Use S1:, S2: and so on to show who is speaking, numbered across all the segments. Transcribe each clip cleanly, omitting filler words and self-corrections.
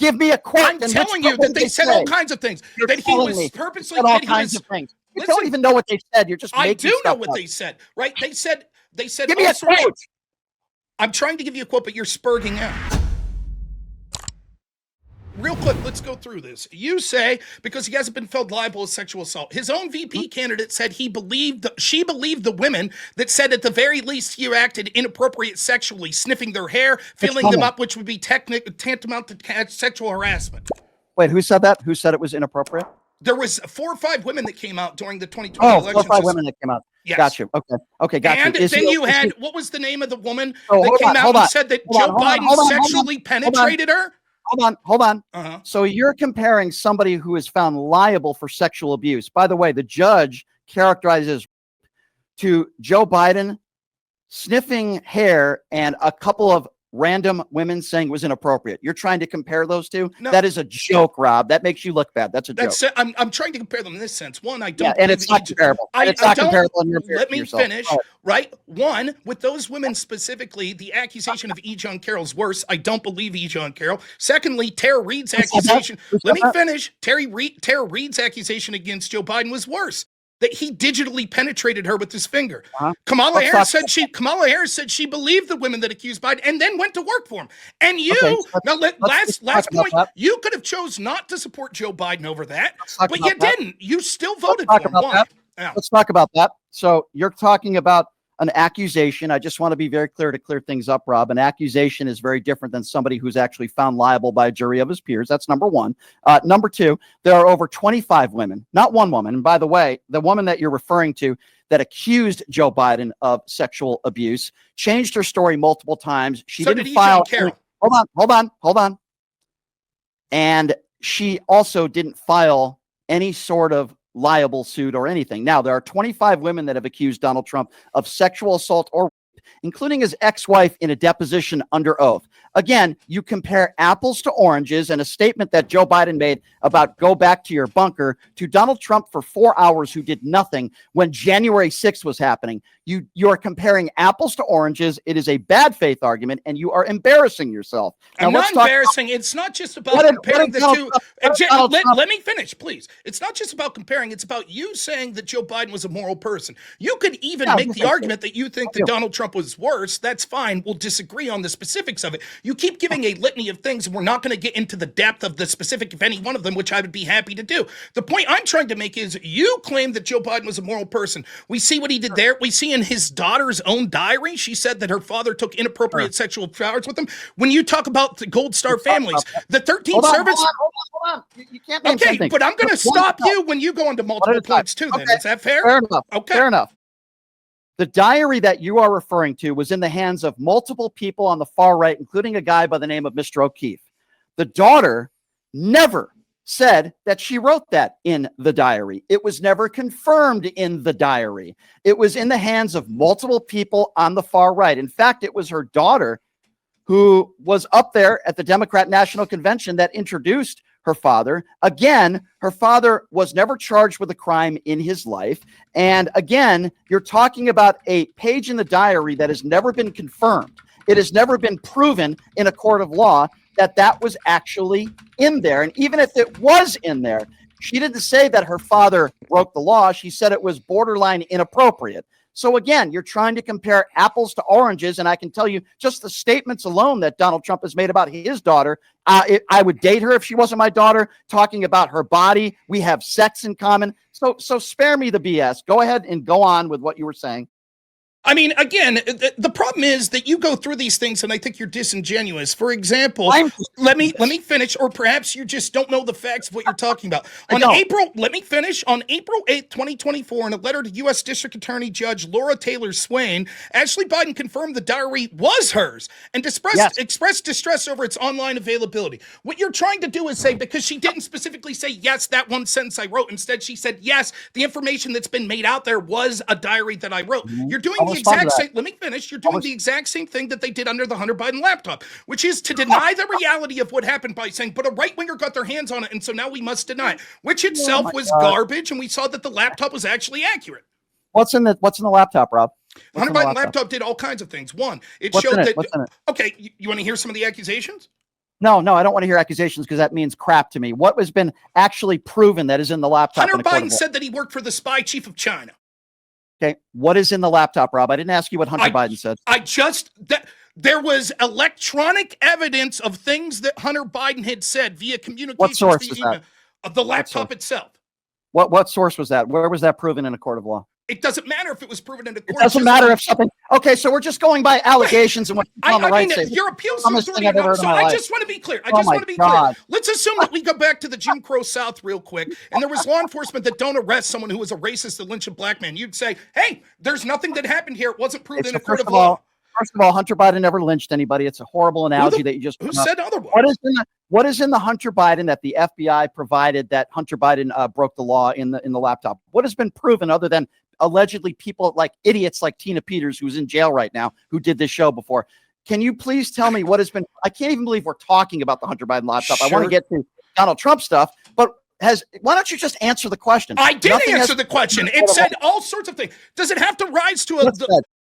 S1: give me a quote.
S2: I'm telling you that they said all kinds of things.
S1: You're
S2: that he was
S1: me.
S2: purposely
S1: all kinds of things. You
S2: Listen,
S1: don't even know what they said. You're just
S2: I
S1: making
S2: do know
S1: stuff
S2: what
S1: up.
S2: they said, right? They said
S1: give me a quote.
S2: I'm trying to give you a quote, but you're spurging out. Real quick, let's go through this. You say because he hasn't been found liable of sexual assault. His own VP candidate said she believed the women that said at the very least he acted inappropriate sexually, sniffing their hair, feeling them up, which would be tantamount to sexual harassment.
S1: Wait, who said that? Who said it was inappropriate?
S2: There was 4 or 5 women that came out during the 2020 election.
S1: 4 or 5 women that came out.
S2: Yes.
S1: Got you. Okay, got
S2: you. And then you had, what was the name of the woman that came out and said that Joe Biden sexually penetrated her?
S1: Hold on. So you're comparing somebody who is found liable for sexual abuse. By the way, the judge characterizes to Joe Biden sniffing hair and a couple of random women saying it was inappropriate. You're trying to compare those two? No. That is a joke, Rob. That makes you look bad. That's a joke.
S2: I'm trying to compare them in this sense. One, I don't.
S1: Yeah, and it's not comparable. It's not comparable.
S2: Let me finish. Right. One, with those women specifically, the accusation of E. John Carroll's worse. I don't believe E. John Carroll. Secondly, Tara Reid's accusation. Let me finish. Tara Reid's accusation against Joe Biden was worse. That he digitally penetrated her with his finger. Kamala Harris said she believed the women that accused Biden and then went to work for him. And you, last point, you could have chose not to support Joe Biden over that, but you didn't. You still voted for him. Why?
S1: Let's talk about that. So you're talking about an accusation. I just want to be very clear to clear things up, Rob. An accusation is very different than somebody who's actually found liable by a jury of his peers. That's number one. Number two, there are over 25 women, not one woman. And by the way, the woman that you're referring to that accused Joe Biden of sexual abuse changed her story multiple times. She didn't file. Hold on. And she also didn't file any sort of liable suit or anything. Now, there are 25 women that have accused Donald Trump of sexual assault or rape, including his ex-wife in a deposition under oath. Again, you compare apples to oranges and a statement that Joe Biden made about go back to your bunker to Donald Trump for 4 hours who did nothing when January 6th was happening. You are comparing apples to oranges. It is a bad faith argument, and you are embarrassing yourself.
S2: Now, I'm not embarrassing. It's not just about comparing the two. Let me finish, please. It's not just about comparing. It's about you saying that Joe Biden was a moral person. You could even make the argument that you think that Donald Trump was worse. That's fine. We'll disagree on the specifics of it. You keep giving a litany of things, and we're not going to get into the depth of the specific of any one of them, which I would be happy to do. The point I'm trying to make is you claim that Joe Biden was a moral person. We see what he did there. We see in his daughter's own diary, she said that her father took inappropriate sexual showers with him. When you talk about the Gold Star families, the 13th service.
S1: Hold on. You can't name something.
S2: But I'm going to stop you when you go into multiple points too. Then is that fair?
S1: Fair enough. Okay. Fair enough. The diary that you are referring to was in the hands of multiple people on the far right, including a guy by the name of Mr. O'Keefe. The daughter never said that she wrote that in the diary. It was never confirmed in the diary. It was in the hands of multiple people on the far right. In fact, it was her daughter who was up there at the Democrat National Convention that introduced her father. Again, her father was never charged with a crime in his life. And again, you're talking about a page in the diary that has never been confirmed. It has never been proven in a court of law that that was actually in there. And even if it was in there, she didn't say that her father broke the law. She said it was borderline inappropriate. So again, you're trying to compare apples to oranges. And I can tell you just the statements alone that Donald Trump has made about his daughter. I would date her if she wasn't my daughter, talking about her body. We have sex in common. So spare me the BS. Go ahead and go on with what you were saying.
S2: I mean, again, the problem is that you go through these things and I think you're disingenuous. For example, let me finish, or perhaps you just don't know the facts of what you're talking about. On April 8th, 2024, in a letter to U.S. District Attorney Judge Laura Taylor Swain, Ashley Biden confirmed the diary was hers and expressed distress over its online availability. What you're trying to do is say, because she didn't specifically say, yes, that one sentence I wrote. Instead, she said, yes, the information that's been made out there was a diary that I wrote. You're doing the exact same. Let me finish. You're doing the exact same thing that they did under the Hunter Biden laptop, which is to deny the reality of what happened by saying, but a right winger got their hands on it, and so now we must deny it, which itself was garbage, and we saw that the laptop was actually accurate.
S1: What's in the laptop, Rob?
S2: Hunter Biden laptop did all kinds of things. One, it showed that. Okay, you want to hear some of the accusations?
S1: No, I don't want to hear accusations because that means crap to me. What has been actually proven that is in the laptop?
S2: Hunter Biden said that he worked for the spy chief of China.
S1: Okay, what is in the laptop, Rob? I didn't ask you what Hunter Biden said.
S2: There was electronic evidence of things that Hunter Biden had said via communications.
S1: What source was that?
S2: Of the laptop itself.
S1: What source was that? Where was that proven in a court of law?
S2: It doesn't matter if it was proven in a court.
S1: It doesn't matter if something. Okay, so we're just going by allegations and what
S2: your appeals to authority. So I just want to be clear. Let's assume that we go back to the Jim Crow South real quick, and there was law enforcement that don't arrest someone who was a racist and lynch a black man. You'd say, hey, there's nothing that happened here. It wasn't proven in a court of law.
S1: First of all, Hunter Biden never lynched anybody. It's a horrible analogy that you just.
S2: Who said otherwise?
S1: What is in the Hunter Biden that the FBI provided that Hunter Biden broke the law in the laptop? What has been proven other than allegedly people like idiots like Tina Peters, who's in jail right now, who did this show before? Can you please tell me what has been? I can't even believe we're talking about the Hunter Biden laptop. Sure. I want to get to Donald Trump stuff, but why don't you just answer the question?
S2: I did answer the question. It said all sorts of things. Does it have to rise to a?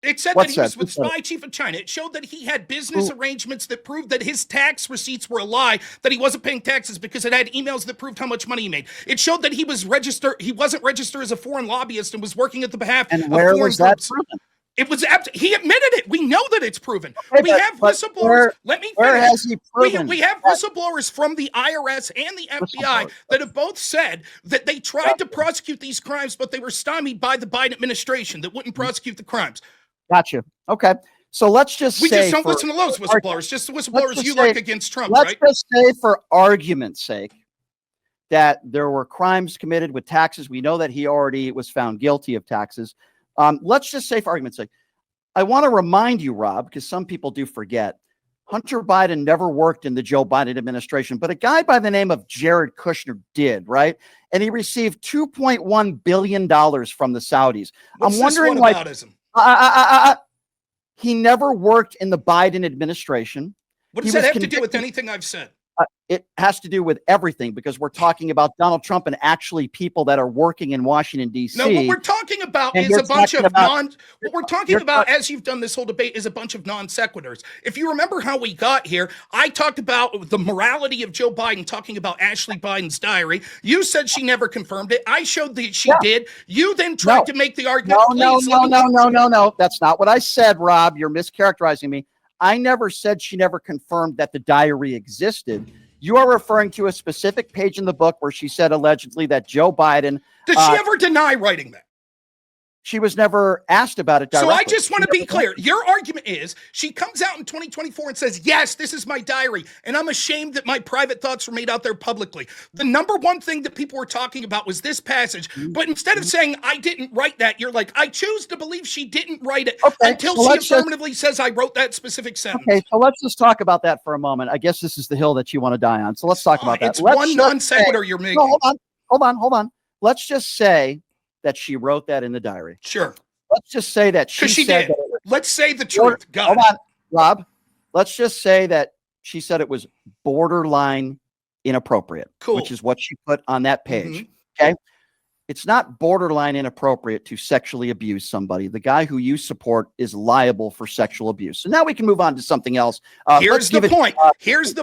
S2: It said that he was with spy chief of China. It showed that he had business arrangements that proved that his tax receipts were a lie, that he wasn't paying taxes because it had emails that proved how much money he made. It showed that he wasn't registered as a foreign lobbyist and was working at the behalf of foreign groups. It was he admitted it. We know that it's proven. We have whistleblowers. Let me finish. We have whistleblowers from the IRS and the FBI that have both said that they tried to prosecute these crimes, but they were stymied by the Biden administration that wouldn't prosecute the crimes.
S1: Gotcha. Okay. So let's just
S2: we just don't listen to those whistleblowers, just the whistleblowers you like against Trump, right?
S1: Let's just say for argument's sake that there were crimes committed with taxes. We know that he already was found guilty of taxes. Let's just say for argument's sake, I want to remind you, Rob, because some people do forget, Hunter Biden never worked in the Joe Biden administration, but a guy by the name of Jared Kushner did, right? And he received $2.1 billion from the Saudis.
S2: I'm wondering
S1: why he never worked in the Biden administration.
S2: What does that have to do with anything I've said?
S1: It has to do with everything because we're talking about Donald Trump and actually people that are working in Washington, D.C.
S2: No, what we're talking about is a bunch of what we're talking about as you've done this whole debate is a bunch of non sequiturs. If you remember how we got here, I talked about the morality of Joe Biden talking about Ashley Biden's diary. You said she never confirmed it. I showed that she did. You then tried to make the argument.
S1: No. That's not what I said, Rob. You're mischaracterizing me. I never said she never confirmed that the diary existed. You are referring to a specific page in the book where she said allegedly that Joe Biden.
S2: Did she ever deny writing that?
S1: She was never asked about it directly.
S2: So I just want to be clear. Your argument is she comes out in 2024 and says, yes, this is my diary, and I'm ashamed that my private thoughts were made out there publicly. The number one thing that people were talking about was this passage, but instead of saying, I didn't write that, you're like, I choose to believe she didn't write it until she affirmatively says I wrote that specific sentence.
S1: Okay, so let's just talk about that for a moment. I guess this is the hill that you want to die on. So let's talk about that.
S2: It's one non sequitur you're making.
S1: No, hold on. Let's just say that she wrote that in the diary.
S2: Sure.
S1: Let's just say that she said
S2: did. Let's say the truth.
S1: Hold on, Rob. Let's just say that she said it was borderline inappropriate, which is what she put on that page. Okay. It's not borderline inappropriate to sexually abuse somebody. The guy who you support is liable for sexual abuse. So now we can move on to something else.
S2: Here's the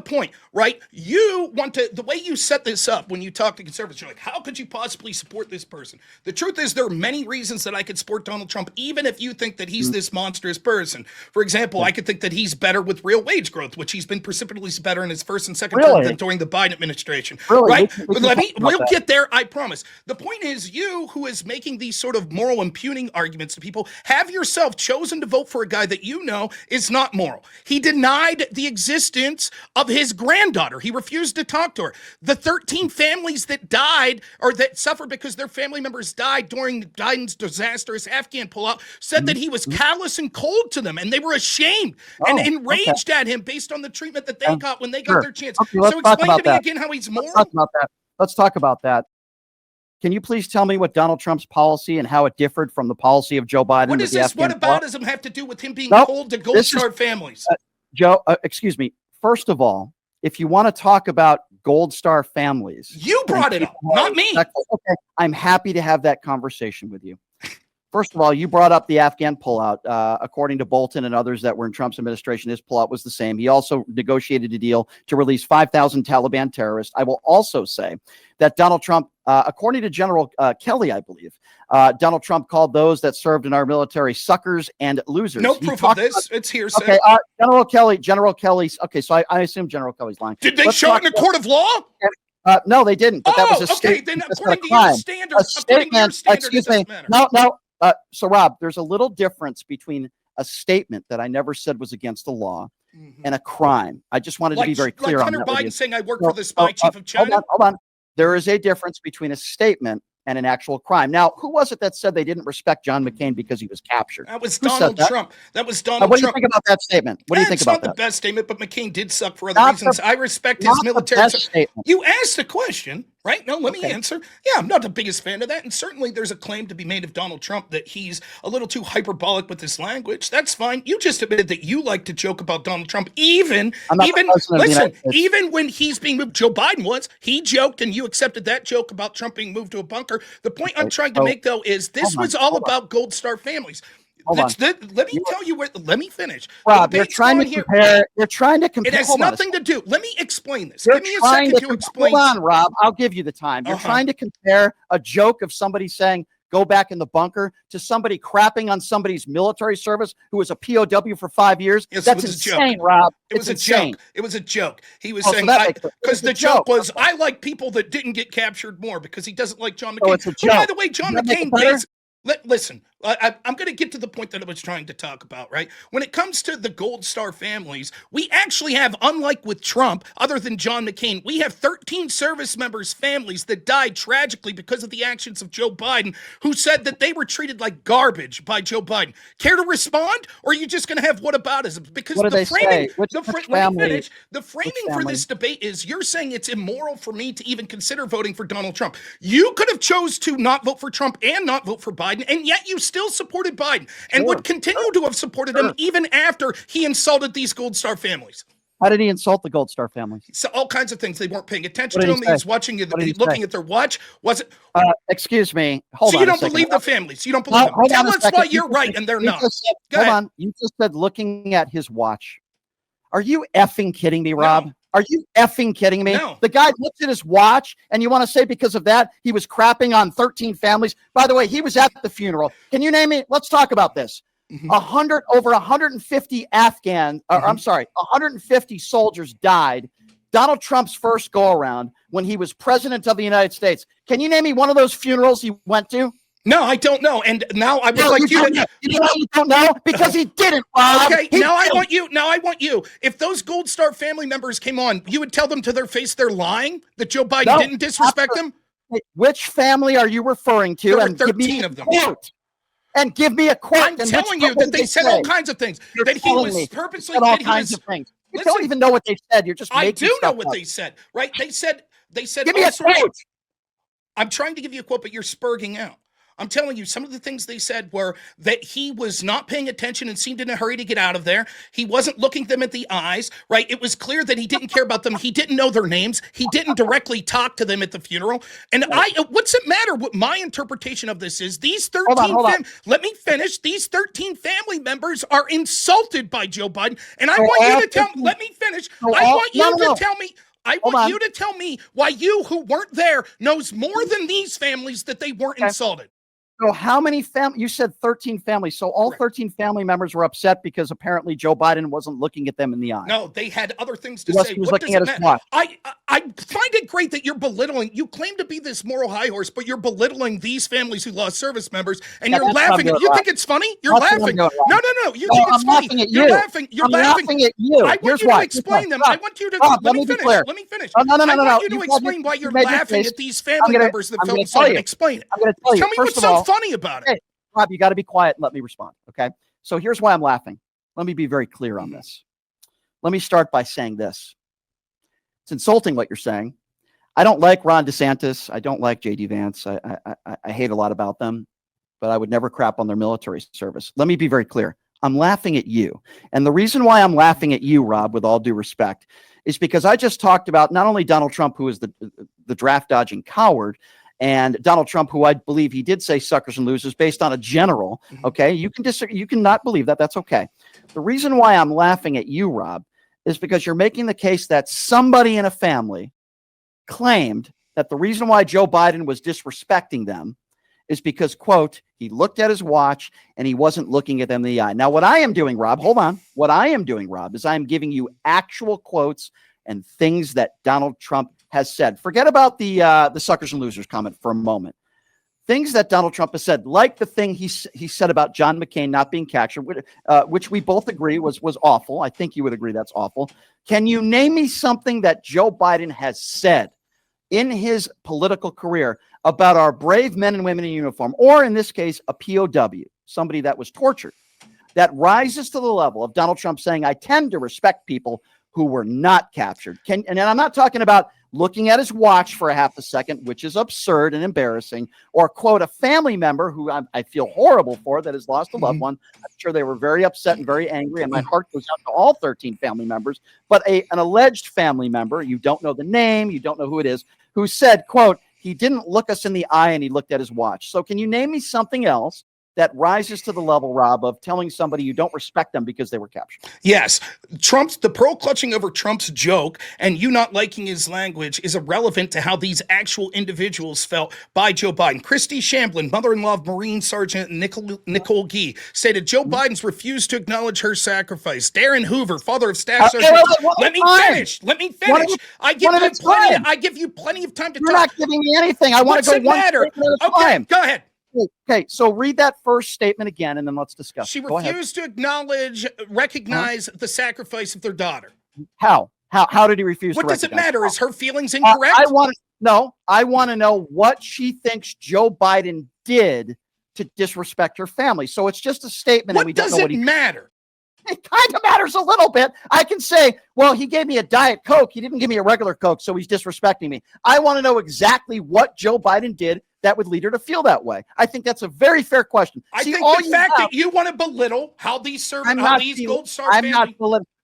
S2: point, right? You want to, the way you set this up when you talk to conservatives, you're like, how could you possibly support this person? The truth is there are many reasons that I could support Donald Trump, even if you think that he's this monstrous person. For example, I could think that he's better with real wage growth, which he's been precipitously better in his first and second term than during the Biden administration. Right? We'll get there, I promise. The point is, you who is making these sort of moral impugning arguments to people have yourself chosen to vote for a guy that you know is not moral. He denied the existence of his granddaughter. He refused to talk to her. The 13 families that died or that suffered because their family members died during Biden's disastrous Afghan pullout said that he was callous and cold to them, and they were ashamed and enraged at him based on the treatment that they got when they got their chance. So explain to me again how he's moral.
S1: Let's talk about that. Can you please tell me what Donald Trump's policy and how it differed from the policy of Joe Biden?
S2: What does this whataboutism have to do with him being cold to Gold Star families?
S1: Joe, excuse me. First of all, if you want to talk about Gold Star families.
S2: You brought it up, not me.
S1: Okay, I'm happy to have that conversation with you. First of all, you brought up the Afghan pullout. According to Bolton and others that were in Trump's administration, his pullout was the same. He also negotiated a deal to release 5,000 Taliban terrorists. I will also say that Donald Trump, according to General Kelly, I believe, Donald Trump called those that served in our military suckers and losers.
S2: No proof of this. It's hearsay.
S1: Okay, General Kelly's. Okay, so I assume General Kelly's lying.
S2: Did they show it in a court of law?
S1: No, they didn't. But that was a statement.
S2: Then according to your standard,
S1: excuse me. No. So Rob, there's a little difference between a statement that I never said was against the law and a crime. I just wanted to be very clear on that.
S2: Like Hunter Biden saying I work for the spy chief of China.
S1: Hold on. There is a difference between a statement and an actual crime. Now, who was it that said they didn't respect John McCain because he was captured?
S2: That was Donald Trump. That was Donald Trump.
S1: What do you think about that statement? What do you think about that?
S2: It's not the best statement, but McCain did suck for other reasons. I respect his military. You asked a question, right? No, let me answer. Yeah, I'm not the biggest fan of that. And certainly there's a claim to be made of Donald Trump that he's a little too hyperbolic with his language. That's fine. You just admitted that you like to joke about Donald Trump, even when he's being moved. Joe Biden was. He joked and you accepted that joke about Trump being moved to a bunker. The point I'm trying to make, though, is this was all about Gold Star families. Let me tell you where. Let me finish.
S1: Rob, they're trying to compare. They're trying to compare.
S2: It has nothing to do. Let me explain this. Give me a second to explain.
S1: Hold on, Rob. I'll give you the time. You're trying to compare a joke of somebody saying "go back in the bunker" to somebody crapping on somebody's military service who was a POW for 5 years.
S2: Yes,
S1: that's insane, Rob.
S2: It was a joke. It was a joke. He was saying because the joke was, "I like people that didn't get captured more," because he doesn't like John McCain.
S1: It's a joke.
S2: By the way, John McCain. Listen, I'm going to get to the point that I was trying to talk about, right? When it comes to the Gold Star families, we actually have, unlike with Trump, other than John McCain, we have 13 service members' families that died tragically because of the actions of Joe Biden, who said that they were treated like garbage by Joe Biden. Care to respond? Or are you just going to have whataboutism? Because the framing, the framing for this debate is you're saying it's immoral for me to even consider voting for Donald Trump. You could have chose to not vote for Trump and not vote for Biden, and yet you still supported Biden and would continue to have supported him even after he insulted these Gold Star families.
S1: How did he insult the Gold Star families?
S2: So all kinds of things. They weren't paying attention to him. He was watching it, looking at their watch. Was it?
S1: Excuse me. Hold on.
S2: So you don't believe the families? You don't believe them? Tell us why you're right and they're not.
S1: Hold on. You just said looking at his watch. Are you effing kidding me, Rob?
S2: No.
S1: Are you effing kidding me?
S2: No.
S1: The guy looked at his watch, and you want to say because of that, he was crapping on 13 families? By the way, he was at the funeral. Can you name me? Let's talk about this. Over 150 I'm sorry, 150 soldiers died. Donald Trump's first go-around when he was president of the United States. Can you name me one of those funerals he went to?
S2: No, I don't know. And now I would like you to.
S1: You don't know because he didn't, Rob.
S2: Okay, now I want you. If those Gold Star family members came on, you would tell them to their face they're lying, that Joe Biden didn't disrespect them?
S1: Which family are you referring to?
S2: There were 13 of them.
S1: And give me a quote.
S2: I'm telling you that they said all kinds of things. That he was purposely
S1: all kinds of things. You don't even know what they said. You're just making
S2: stuff up. I do know what they said, right? They said.
S1: Give me a quote.
S2: I'm trying to give you a quote, but you're spurging out. I'm telling you, some of the things they said were that he was not paying attention and seemed in a hurry to get out of there. He wasn't looking them at the eyes, right? It was clear that he didn't care about them. He didn't know their names. He didn't directly talk to them at the funeral. And what's it matter what my interpretation of this is? These 13, let me finish. These 13 family members are insulted by Joe Biden. And I want you to tell me, let me finish. I want you to tell me. I want you to tell me why you, who weren't there, knows more than these families that they weren't insulted.
S1: So how many families? You said 13 families. So all 13 family members were upset because apparently Joe Biden wasn't looking at them in the eye.
S2: No, they had other things to say.
S1: He was looking at his watch.
S2: I find it great that you're belittling. You claim to be this moral high horse, but you're belittling these families who lost service members, and you're laughing. You think it's funny? You're laughing. No. You think it's funny? You're laughing. You're laughing
S1: at you.
S2: I want you to explain them. I want you to let me finish. Let me finish.
S1: No.
S2: I want you to explain why you're laughing at these family members that felt insulted. Explain it.
S1: I'm going to tell you.
S2: Tell me what's so funny about it.
S1: Rob, you got to be quiet and let me respond. Okay. So here's why I'm laughing. Let me be very clear on this. Let me start by saying this. It's insulting what you're saying. I don't like Ron DeSantis. I don't like JD Vance. I hate a lot about them, but I would never crap on their military service. Let me be very clear. I'm laughing at you. And the reason why I'm laughing at you, Rob, with all due respect, is because I just talked about not only Donald Trump, who is the draft dodging coward, and Donald Trump, who I believe he did say suckers and losers based on a general. Okay, you can disagree, you can not believe that. That's okay. The reason why I'm laughing at you, Rob, is because you're making the case that somebody in a family claimed that the reason why Joe Biden was disrespecting them is because, quote, he looked at his watch and he wasn't looking at them in the eye. Now, what I am doing, Rob, hold on. What I am doing, Rob, is I'm giving you actual quotes and things that Donald Trump has said. Forget about the suckers and losers comment for a moment. Things that Donald Trump has said, like the thing he said about John McCain not being captured, which we both agree was awful. I think you would agree that's awful. Can you name me something that Joe Biden has said in his political career about our brave men and women in uniform, or in this case, a POW, somebody that was tortured, that rises to the level of Donald Trump saying, I tend to respect people who were not captured? And I'm not talking about looking at his watch for a half a second, which is absurd and embarrassing, or quote, a family member who I feel horrible for that has lost a loved one. I'm sure they were very upset and very angry, and my heart goes out to all 13 family members. But an alleged family member, you don't know the name, you don't know who it is, who said, quote, he didn't look us in the eye and he looked at his watch. So can you name me something else that rises to the level, Rob, of telling somebody you don't respect them because they were captured?
S2: Yes. The pearl clutching over Trump's joke and you not liking his language is irrelevant to how these actual individuals felt by Joe Biden. Christy Shamblin, mother-in-law of Marine Sergeant Nicole Gee, stated Joe Biden's refused to acknowledge her sacrifice. Darren Hoover, father of Staff Sergeant. Let me finish. I give you plenty of time to talk.
S1: You're not giving me anything. I want to go one statement at a time.
S2: Go ahead.
S1: Okay, so read that first statement again, and then let's discuss.
S2: She refused to recognize the sacrifice of their daughter.
S1: How did he refuse?
S2: What does it matter? Is her feelings incorrect?
S1: I want to know what she thinks Joe Biden did to disrespect her family. So it's just a statement.
S2: What does it matter?
S1: It kind of matters a little bit. I can say, well, he gave me a Diet Coke. He didn't give me a regular Coke, so he's disrespecting me. I want to know exactly what Joe Biden did that would lead her to feel that way. I think that's a very fair question.
S2: I think the fact that you want to belittle how these Gold Star families.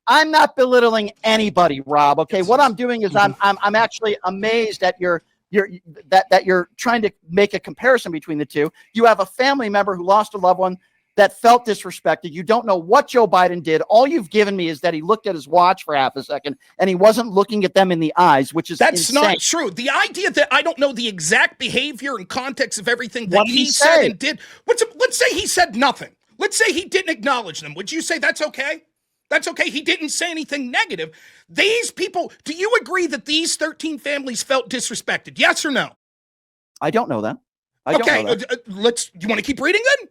S1: I'm not belittling anybody, Rob. Okay, what I'm doing is I'm actually amazed at that you're trying to make a comparison between the two. You have a family member who lost a loved one that felt disrespected. You don't know what Joe Biden did. All you've given me is that he looked at his watch for half a second and he wasn't looking at them in the eyes, which is insane.
S2: Not true. The idea that I don't know the exact behavior and context of everything that he said and did. Let's say he said nothing. Let's say he didn't acknowledge them. Would you say that's okay? That's okay. He didn't say anything negative. These people, do you agree that these 13 families felt disrespected? Yes or no?
S1: I don't know that.
S2: You want to keep reading then?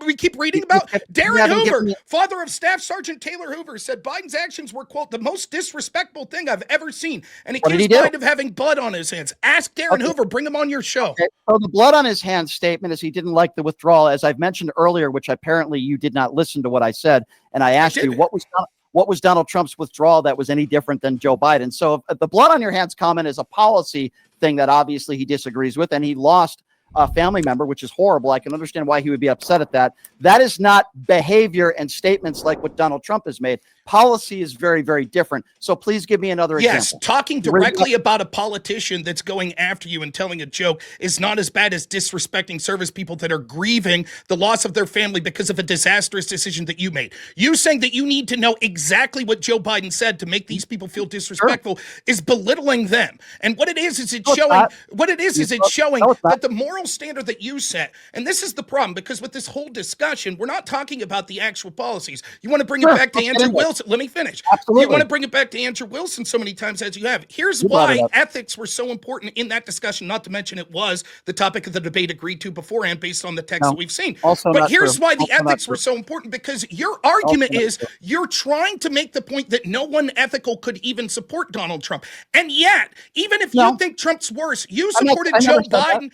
S2: We keep reading about Darren Hoover, father of Staff Sergeant Taylor Hoover, said Biden's actions were, quote, the most disrespectful thing I've ever seen, and accused Biden of having blood on his hands. Ask Darren Hoover, bring him on your show.
S1: Okay. So the blood on his hands statement is he didn't like the withdrawal, as I've mentioned earlier, which apparently you did not listen to what I said, and I asked you what was Donald Trump's withdrawal that was any different than Joe Biden. So the blood on your hands comment is a policy thing that obviously he disagrees with, and he lost a family member, which is horrible. I can understand why he would be upset at that. That is not behavior and statements like what Donald Trump has made. Policy is very, very different. So please give me another example.
S2: Yes, talking directly about a politician that's going after you and telling a joke is not as bad as disrespecting service people that are grieving the loss of their family because of a disastrous decision that you made. You saying that you need to know exactly what Joe Biden said to make these people feel disrespectful is belittling them. And what it is it's showing that the moral standard that you set, and this is the problem, because with this whole discussion, we're not talking about the actual policies. You want to bring it back to Andrew Wilson. Let me finish.
S1: Absolutely.
S2: You want to bring it back to Andrew Wilson so many times as you have. Here's why ethics were so important in that discussion, not to mention it was the topic of the debate agreed to beforehand based on the text that we've seen. But here's why the ethics were so important, because your argument is you're trying to make the point that no one ethical could even support Donald Trump. And yet, even if you think Trump's worse, you supported Joe Biden.